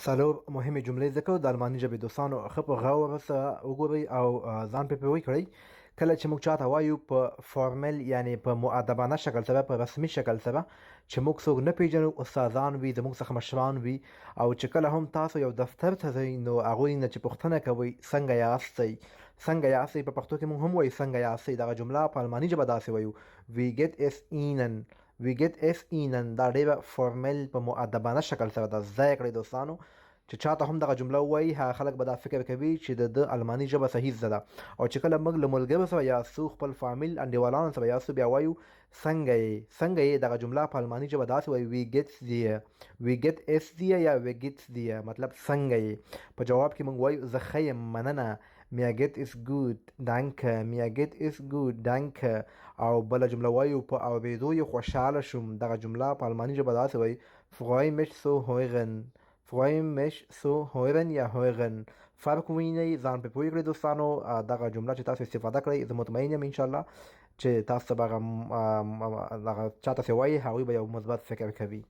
څلور مهمې جملې زده کړو د الماني ژبې دوستانو ښه په غور سره وګورئ او ځان پرې پوه کړئ. کله چې موږ چاته وایو په فارمل یعنی په مؤدبانه شکل سره، په رسمي شکل سره، چې موږ څوک نه پیژنو، استادان وي، زموږ څخه مشران وي، او چې کله هم تاسو یو دفتر ته ځئ نو هغوی نه چې پوښتنه کوئ څنګه یاستئ، څنګه یاستئ په پښتو کې موږ هم وایو څنګه یاستئ. دغه جمله په الماني ژبه داسې وایو وی ګیټ اس اینن، وی ګیټ اس اینن. دا ډیره فارمل په مؤدبانه شکل سره ده. زده یې کړئ دوستانو. چې چاته هم دغه جمله وایي هغه خلک به دا فکر کوي چې د الماني ژبه صحیح زده ده. او چې کله موږ له ملګرو سره یاستو، خپل فامیل انډیوالانو سره یاستو، بیا وایو څنګه یې، څنګه یې. دغه جمله په الماني ژبه داسې وایي وی ګیټس دیه، وی ګیټ اس دیه یا وی ګیټس دیه، مطلب څنګه یې. په جواب کې موږ وایو زه ښه یم، مننه. Mir geht es gut, danke. Mir geht es gut, danke. او بله جمله وایو په اورېدو یې خوشحاله شوم. دغه جمله په الماني ژبه داسې وایي freue mich zu hören، freue mich zu hören یا hören. فرق وینئ، ځان پرې پوه کړئ دوستانو. دغه جمله چې تاسو استفاده کړئ زه مطمئن یم انشاءالله چې تاسو به هغه چاته چې وایي هغوی به یو مثبت فکر کوي.